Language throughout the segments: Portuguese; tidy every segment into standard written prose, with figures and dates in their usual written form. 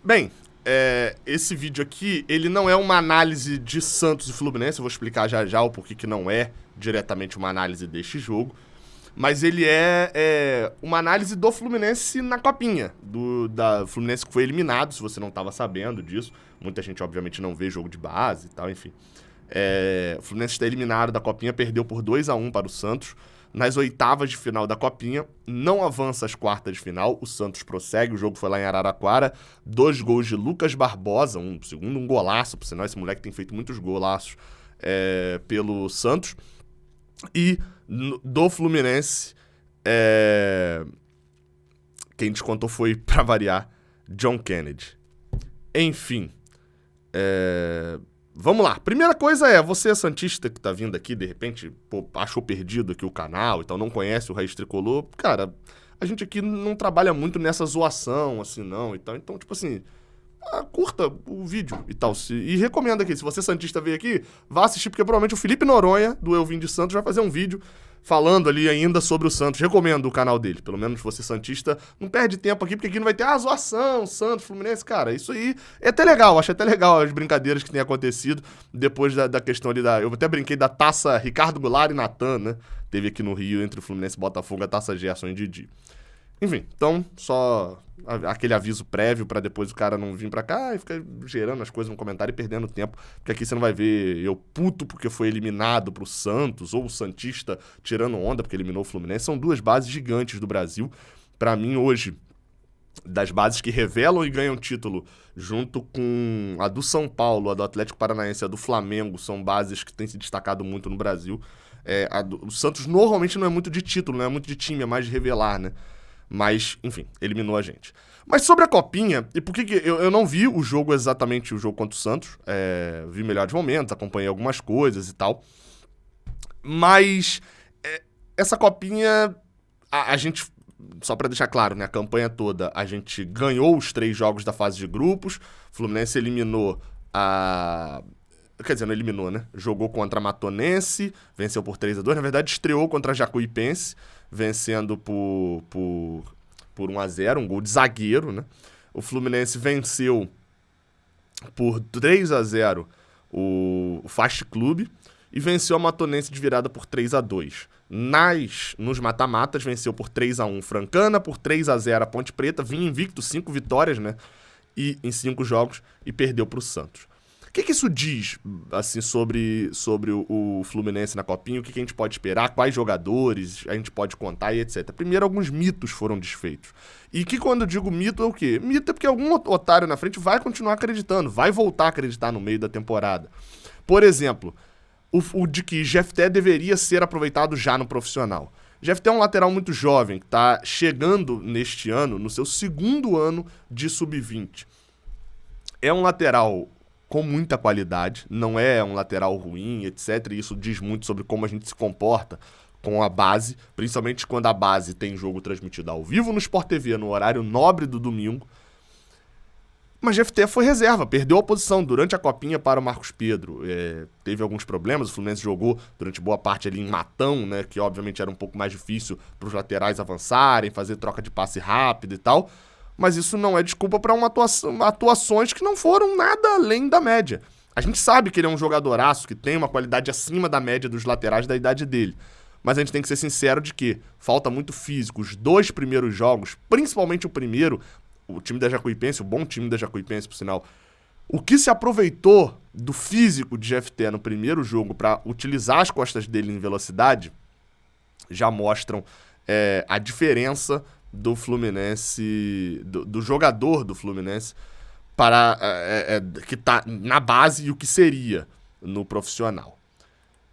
Bem, esse vídeo aqui, ele não é uma análise de Santos e Fluminense, eu vou explicar já já o porquê que não é diretamente uma análise deste jogo, mas ele é uma análise do Fluminense na copinha, da Fluminense que foi eliminado, se você não estava sabendo disso. Muita gente, obviamente, não vê jogo de base e tal, enfim. O Fluminense está eliminado da copinha, perdeu por 2-1 para o Santos. Nas oitavas de final da copinha, não avança às quartas de final, o Santos prossegue, o jogo foi lá em Araraquara, 2 gols de Lucas Barbosa, um golaço, por sinal esse moleque tem feito muitos golaços pelo Santos, e do Fluminense, quem descontou foi, pra variar, John Kennedy. Enfim, vamos lá. Primeira coisa você santista que tá vindo aqui, de repente, achou perdido aqui o canal, então não conhece o Raiz Tricolor. Cara, a gente aqui não trabalha muito nessa zoação, assim, não. Então tipo assim, curta o vídeo e tal. E recomendo aqui, se você santista veio aqui, vá assistir, porque provavelmente o Felipe Noronha, do Eu Vim de Santos, vai fazer um vídeo falando ali ainda sobre o Santos. Recomendo o canal dele. Pelo menos você santista, não perde tempo aqui, porque aqui não vai ter zoação, Santos, Fluminense. Cara, isso aí é até legal. Acho até legal as brincadeiras que têm acontecido depois da questão ali da... Eu até brinquei da taça Ricardo Goulart e Natan, né? Teve aqui no Rio, entre o Fluminense e Botafogo, a taça Gerson e Didi. Enfim, então, só aquele aviso prévio pra depois o cara não vir pra cá e ficar gerando as coisas no comentário e perdendo tempo, porque aqui você não vai ver eu puto porque foi eliminado pro Santos, ou o santista tirando onda porque eliminou o Fluminense. São duas bases gigantes do Brasil. Pra mim, hoje, das bases que revelam e ganham título, junto com a do São Paulo, a do Atlético Paranaense e a do Flamengo, são bases que têm se destacado muito no Brasil. O Santos normalmente não é muito de título, não é muito de time, é mais de revelar, né? Mas, enfim, eliminou a gente. Mas sobre a copinha, e por que eu não vi o jogo exatamente, o jogo contra o Santos, vi melhores momentos, acompanhei algumas coisas e tal, mas essa copinha, a gente, só pra deixar claro, né, a campanha toda, a gente ganhou os 3 jogos da fase de grupos, o Fluminense eliminou Quer dizer, não eliminou, né? Jogou contra a Matonense, venceu por 3-2. Na verdade, estreou contra a Jacuipense, vencendo por 1-0, um gol de zagueiro, né? O Fluminense venceu por 3-0 o Fast Clube e venceu a Matonense de virada por 3-2. Nos mata-matas, venceu por 3-1 Francana, por 3-0 a Ponte Preta, vinha invicto, 5 vitórias, né? E em 5 jogos, e perdeu para o Santos. O que isso diz, assim, sobre o Fluminense na Copinha? O que a gente pode esperar? Quais jogadores a gente pode contar e etc. Primeiro, alguns mitos foram desfeitos. E que quando eu digo mito é o quê? Mito é porque algum otário na frente vai continuar acreditando, vai voltar a acreditar no meio da temporada. Por exemplo, o de que Jefté deveria ser aproveitado já no profissional. Jefté é um lateral muito jovem, que está chegando neste ano, no seu 2º ano de sub-20. É um lateral com muita qualidade, não é um lateral ruim, etc. E isso diz muito sobre como a gente se comporta com a base, principalmente quando a base tem jogo transmitido ao vivo no Sport TV, no horário nobre do domingo. Mas Jefté foi reserva, perdeu a posição durante a copinha para o Marcos Pedro. Teve alguns problemas, o Fluminense jogou durante boa parte ali em Matão, né, que obviamente era um pouco mais difícil para os laterais avançarem, fazer troca de passe rápido e tal. Mas isso não é desculpa para atuações que não foram nada além da média. A gente sabe que ele é um jogadoraço, que tem uma qualidade acima da média dos laterais da idade dele. Mas a gente tem que ser sincero de que falta muito físico. Os 2 primeiros jogos, principalmente o primeiro, o time da Jacuipense, o bom time da Jacuipense, por sinal, o que se aproveitou do físico de Jefté no primeiro jogo para utilizar as costas dele em velocidade, já mostram a diferença do Fluminense, do jogador do Fluminense para que tá na base e o que seria no profissional.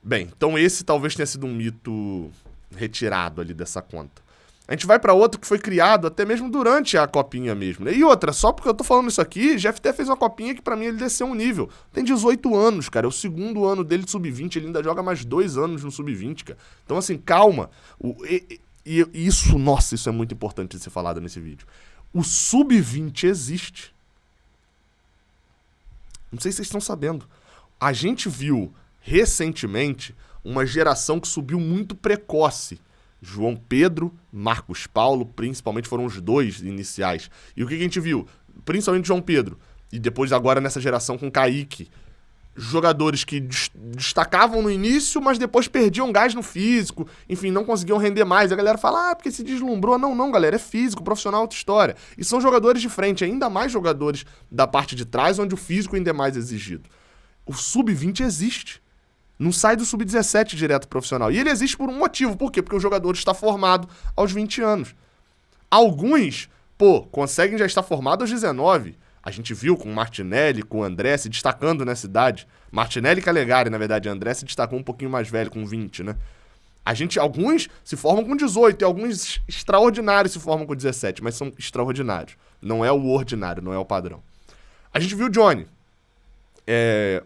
Bem, então esse talvez tenha sido um mito retirado ali dessa conta. A gente vai para outro que foi criado até mesmo durante a copinha mesmo, né? E outra, só porque eu tô falando isso aqui, Jefté fez uma copinha que pra mim ele desceu um nível. Tem 18 anos, cara, é o 2º ano dele de sub-20, ele ainda joga mais 2 anos no sub-20, cara. Então assim, calma. E isso, nossa, isso é muito importante de ser falado nesse vídeo. O sub-20 existe. Não sei se vocês estão sabendo. A gente viu recentemente uma geração que subiu muito precoce. João Pedro, Marcos Paulo, principalmente foram os 2 iniciais. E o que a gente viu? principalmente João Pedro, e depois agora nessa geração com Kaique, jogadores que destacavam no início, mas depois perdiam gás no físico, enfim, não conseguiam render mais. A galera fala, porque se deslumbrou. Não, galera, é físico, profissional, outra história. E são jogadores de frente, ainda mais jogadores da parte de trás, onde o físico ainda é mais exigido. O sub-20 existe. Não sai do sub-17 direto profissional. E ele existe por um motivo. Por quê? Porque o jogador está formado aos 20 anos. Alguns, conseguem já estar formado aos 19. A gente viu com o Martinelli, com o André se destacando nessa idade. Martinelli e Calegari, na verdade. André se destacou um pouquinho mais velho, com 20, né? Alguns se formam com 18 e alguns extraordinários se formam com 17, mas são extraordinários. Não é o ordinário, não é o padrão. A gente viu o Johnny.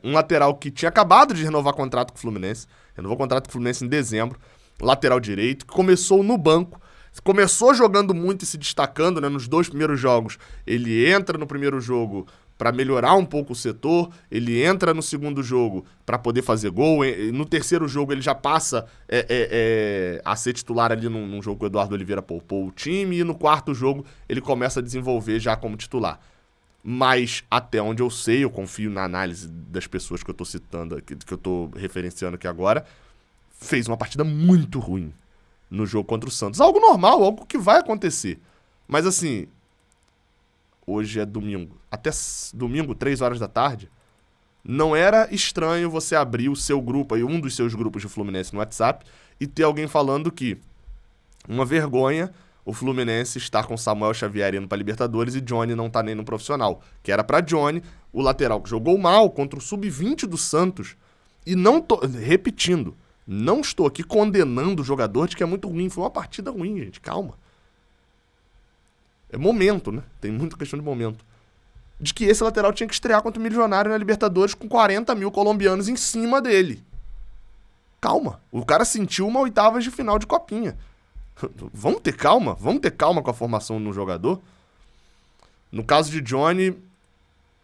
Um lateral que tinha acabado de renovar contrato com o Fluminense. Renovou contrato com o Fluminense em dezembro. Lateral direito, que começou no banco. Começou jogando muito e se destacando, né, nos 2 primeiros jogos. Ele entra no primeiro jogo para melhorar um pouco o setor. Ele entra no segundo jogo para poder fazer gol. No terceiro jogo ele já passa a ser titular ali num jogo que o Eduardo Oliveira poupou o time. E no quarto jogo ele começa a desenvolver já como titular. Mas, até onde eu sei, eu confio na análise das pessoas que eu tô citando, que eu tô referenciando aqui agora, fez uma partida muito ruim no jogo contra o Santos. Algo normal, algo que vai acontecer. Mas, assim, hoje é domingo. Até domingo, 3 horas da tarde, não era estranho você abrir o seu grupo, aí um dos seus grupos de Fluminense no WhatsApp, e ter alguém falando que uma vergonha o Fluminense estar com Samuel Xavier indo pra Libertadores e Johnny não tá nem no profissional. Que era pra Johnny, o lateral que jogou mal contra o Sub-20 do Santos. E não tô... Repetindo, não estou aqui condenando o jogador de que é muito ruim. Foi uma partida ruim, gente. Calma. É momento, né? Tem muita questão de momento. De que esse lateral tinha que estrear contra o Milionário na Libertadores com 40 mil colombianos em cima dele. Calma. O cara sentiu uma oitavas de final de copinha. Vamos ter calma com a formação no jogador. No caso de Johnny,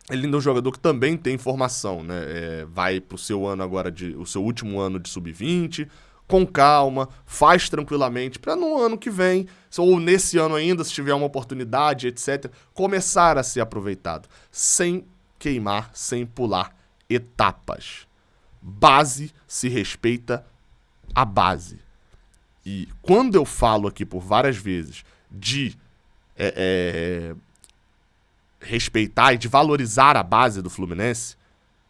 ele ainda é um jogador que também tem formação, né? Vai pro seu ano agora, o seu último ano de sub-20, com calma, faz tranquilamente, para no ano que vem, ou nesse ano ainda, se tiver uma oportunidade, etc., começar a ser aproveitado, sem queimar, sem pular etapas. Base se respeita a base. E quando eu falo aqui por várias vezes de respeitar e de valorizar a base do Fluminense,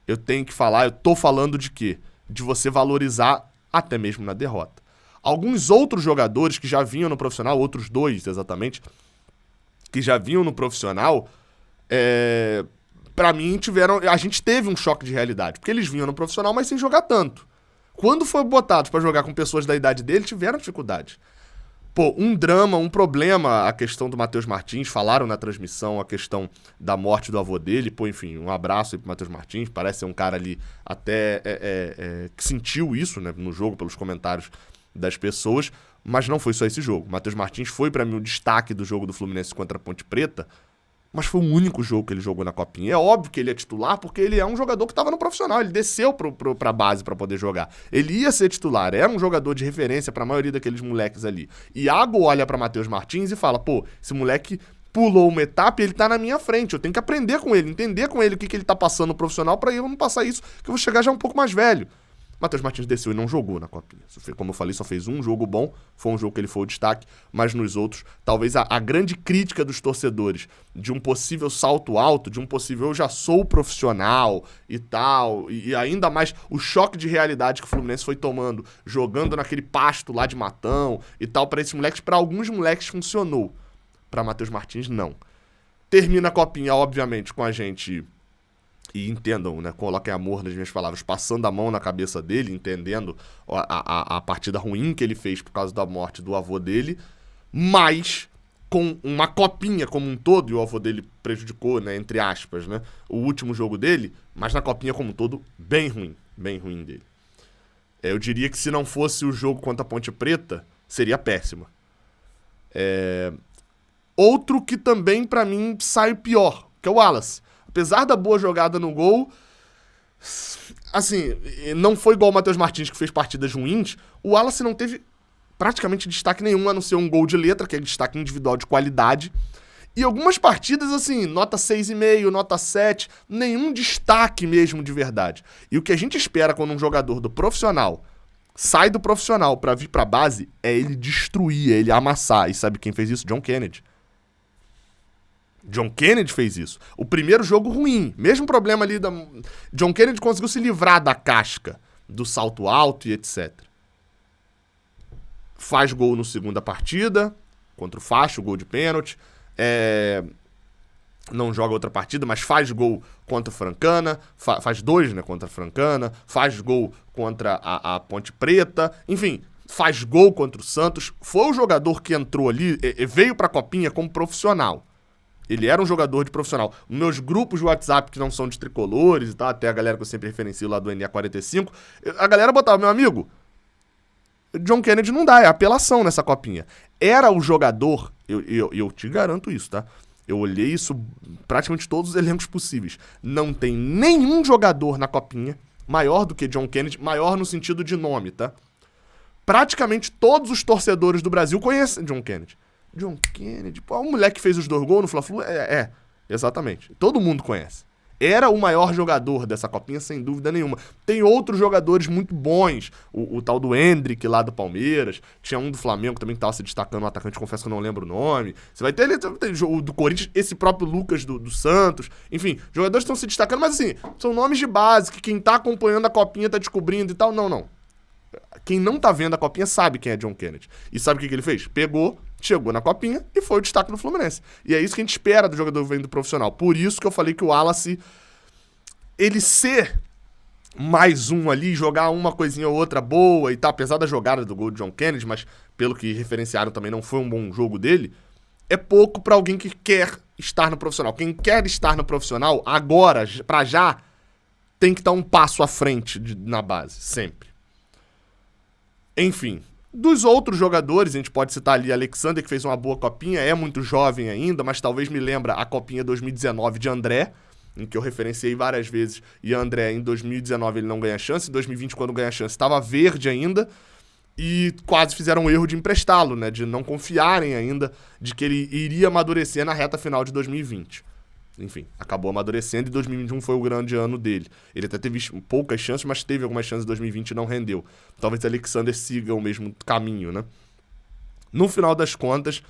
eu tenho que falar, eu tô falando de quê? De você valorizar até mesmo na derrota. Alguns outros jogadores que já vinham no profissional, outros 2 exatamente, que já vinham no profissional, pra mim a gente teve um choque de realidade, porque eles vinham no profissional, mas sem jogar tanto. Quando foi botados pra jogar com pessoas da idade dele, tiveram dificuldade. Um drama, um problema, a questão do Matheus Martins, falaram na transmissão a questão da morte do avô dele, enfim, um abraço aí pro Matheus Martins, parece ser um cara ali até que sentiu isso, né, no jogo, pelos comentários das pessoas, mas não foi só esse jogo. Matheus Martins foi pra mim o destaque do jogo do Fluminense contra a Ponte Preta, mas foi o único jogo que ele jogou na Copinha. É óbvio que ele é titular, porque ele é um jogador que estava no profissional. Ele desceu pra base pra poder jogar. Ele ia ser titular, era um jogador de referência pra maioria daqueles moleques ali. Iago olha pra Matheus Martins e fala, esse moleque pulou uma etapa e ele tá na minha frente. Eu tenho que aprender com ele, entender com ele o que ele tá passando no profissional pra eu não passar isso, que eu vou chegar já um pouco mais velho. Matheus Martins desceu e não jogou na Copinha. Como eu falei, só fez um jogo bom, foi um jogo que ele foi o destaque, mas nos outros, talvez a grande crítica dos torcedores de um possível salto alto, de um possível eu já sou profissional e tal, e ainda mais o choque de realidade que o Fluminense foi tomando, jogando naquele pasto lá de Matão e tal, para esses moleques, para alguns moleques funcionou, para Matheus Martins não. Termina a Copinha, obviamente, com a gente... E entendam, né? Coloquem amor nas minhas palavras, passando a mão na cabeça dele, entendendo a partida ruim que ele fez por causa da morte do avô dele, mas com uma Copinha como um todo, e o avô dele prejudicou, né? Entre aspas, né? O último jogo dele, mas na Copinha como um todo, bem ruim dele. Eu diria que se não fosse o jogo contra a Ponte Preta, seria péssima. Outro que também, pra mim, sai pior, que é o Wallace. Apesar da boa jogada no gol, assim, não foi igual o Matheus Martins, que fez partidas ruins. O Wallace não teve praticamente destaque nenhum, a não ser um gol de letra, que é destaque individual de qualidade. E algumas partidas, assim, nota 6,5, nota 7, nenhum destaque mesmo de verdade. E o que a gente espera quando um jogador do profissional sai do profissional pra vir pra base é ele destruir, é ele amassar. E sabe quem fez isso? John Kennedy. John Kennedy fez isso. O primeiro jogo ruim, mesmo problema ali da... John Kennedy conseguiu se livrar da casca, do salto alto e etc. Faz gol na segunda partida, contra o Facho, gol de pênalti. Não joga outra partida, mas faz gol contra o Francana, faz 2, né, contra a Francana, faz gol contra a Ponte Preta, enfim, faz gol contra o Santos. Foi o jogador que entrou ali, veio pra Copinha como profissional. Ele era um jogador de profissional. Meus grupos de WhatsApp, que não são de tricolores e tal, até a galera que eu sempre referencio lá do NE45, a galera botava, meu amigo, John Kennedy não dá, é apelação nessa Copinha. Era o jogador, eu te garanto isso, tá? Eu olhei isso, praticamente todos os elencos possíveis. Não tem nenhum jogador na Copinha maior do que John Kennedy, maior no sentido de nome, tá? Praticamente todos os torcedores do Brasil conhecem John Kennedy. John Kennedy, pô, o moleque que fez os 2 gols no Fla-Flu, exatamente. Todo mundo conhece. Era o maior jogador dessa Copinha, sem dúvida nenhuma. Tem outros jogadores muito bons. O tal do Hendrick, lá do Palmeiras. Tinha um do Flamengo também que tava se destacando, um atacante, confesso que eu não lembro o nome. Você vai ter ali, o do Corinthians, esse próprio Lucas do Santos. Enfim, jogadores estão se destacando, mas assim, são nomes de base, que quem tá acompanhando a Copinha tá descobrindo e tal. Não. Quem não tá vendo a Copinha sabe quem é John Kennedy. E sabe o que ele fez? Pegou, chegou na Copinha e foi o destaque do Fluminense. E é isso que a gente espera do jogador vindo profissional. Por isso que eu falei que o Wallace, ele ser mais um ali, jogar uma coisinha ou outra boa e tal, apesar da jogada do gol de John Kennedy, mas pelo que referenciaram também não foi um bom jogo dele, é pouco pra alguém que quer estar no profissional. Quem quer estar no profissional, agora, pra já, tem que estar um passo à frente na base, sempre. Enfim, dos outros jogadores, a gente pode citar ali Alexander, que fez uma boa Copinha, é muito jovem ainda, mas talvez me lembra a Copinha 2019 de André, em que eu referenciei várias vezes, e André em 2019 ele não ganha chance, em 2020 quando ganha chance estava verde ainda, e quase fizeram um erro de emprestá-lo, né, de não confiarem ainda de que ele iria amadurecer na reta final de 2020. Enfim, acabou amadurecendo e 2021 foi o grande ano dele. Ele até teve poucas chances, mas teve algumas chances em 2020 e não rendeu. Talvez Alexander siga o mesmo caminho, né? No final das contas,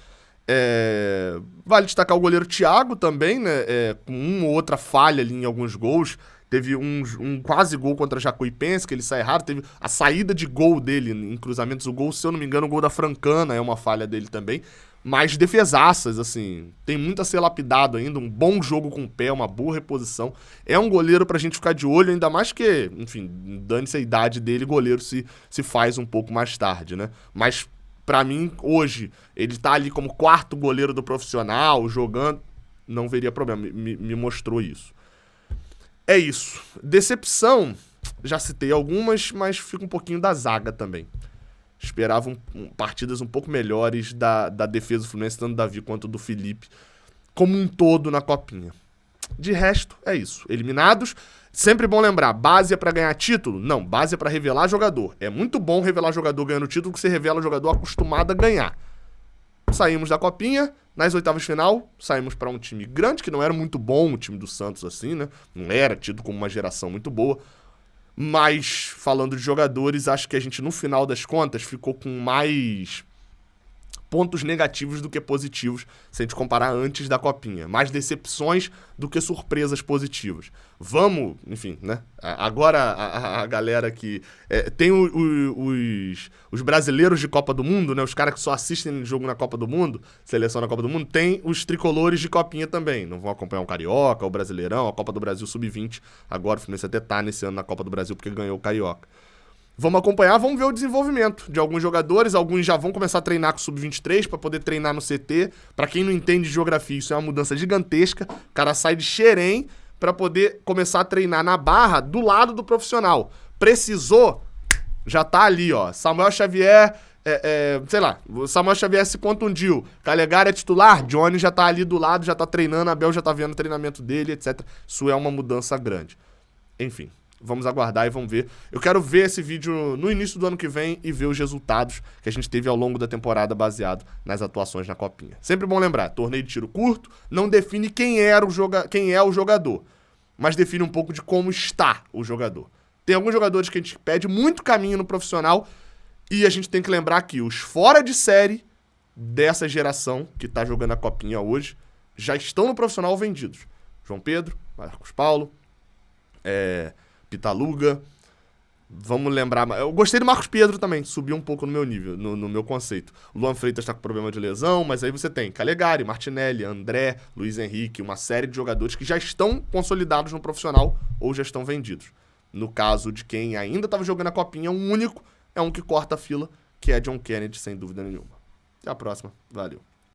vale destacar o goleiro Thiago também, né? Com uma ou outra falha ali em alguns gols. Teve um quase gol contra a Jacuipense, que ele sai errado. Teve a saída de gol dele em cruzamentos. O gol, se eu não me engano, o gol da Francana é uma falha dele também. Mas defesaças, assim, tem muito a ser lapidado ainda, um bom jogo com o pé, uma boa reposição. É um goleiro pra gente ficar de olho, ainda mais que, enfim, dane-se a idade dele, goleiro se faz um pouco mais tarde, né? Mas, pra mim, hoje, ele tá ali como 4º goleiro do profissional, jogando, não veria problema, me mostrou isso. É isso. Decepção, já citei algumas, mas fica um pouquinho da zaga também. Esperavam partidas um pouco melhores da defesa do Fluminense, tanto do Davi quanto do Felipe, como um todo na Copinha. De resto, é isso. Eliminados, sempre bom lembrar, base é pra ganhar título? Não, base é pra revelar jogador. É muito bom revelar jogador ganhando título, porque você revela jogador acostumado a ganhar. Saímos da Copinha, nas oitavas de final, saímos pra um time grande, que não era muito bom, o time do Santos assim, né? Não era tido como uma geração muito boa. Mas, falando de jogadores, acho que a gente, no final das contas, ficou com mais pontos negativos do que positivos, se a gente comparar antes da Copinha. Mais decepções do que surpresas positivas. Vamos, enfim, né? Agora a galera que... tem os brasileiros de Copa do Mundo, né? Os caras que só assistem jogo na Copa do Mundo, seleção na Copa do Mundo, tem os tricolores de Copinha também. Não vão acompanhar o Carioca, o Brasileirão, a Copa do Brasil Sub-20. Agora o Fluminense até tá nesse ano na Copa do Brasil porque ganhou o Carioca. Vamos acompanhar, vamos ver o desenvolvimento de alguns jogadores. Alguns já vão começar a treinar com o Sub-23 para poder treinar no CT. Para quem não entende de geografia, isso é uma mudança gigantesca. O cara sai de Xerém para poder começar a treinar na Barra do lado do profissional. Precisou, já tá ali, ó. Samuel Xavier, sei lá, o Samuel Xavier se contundiu. Calegari é titular, Johnny já tá ali do lado, já tá treinando, Abel já tá vendo o treinamento dele, etc. Isso é uma mudança grande. Enfim. Vamos aguardar e vamos ver. Eu quero ver esse vídeo no início do ano que vem e ver os resultados que a gente teve ao longo da temporada baseado nas atuações na Copinha. Sempre bom lembrar, torneio de tiro curto não define quem é o jogador, mas define um pouco de como está o jogador. Tem alguns jogadores que a gente pede muito caminho no profissional e a gente tem que lembrar que os fora de série dessa geração que tá jogando a Copinha hoje já estão no profissional vendidos. João Pedro, Marcos Paulo, Pitaluga. Vamos lembrar. Eu gostei do Marcos Pedro também, subiu um pouco no meu nível, no meu conceito. O Luan Freitas tá com problema de lesão, mas aí você tem Calegari, Martinelli, André, Luiz Henrique, uma série de jogadores que já estão consolidados no profissional ou já estão vendidos. No caso de quem ainda estava jogando a Copinha, um único é um que corta a fila, que é John Kennedy, sem dúvida nenhuma. Até a próxima. Valeu.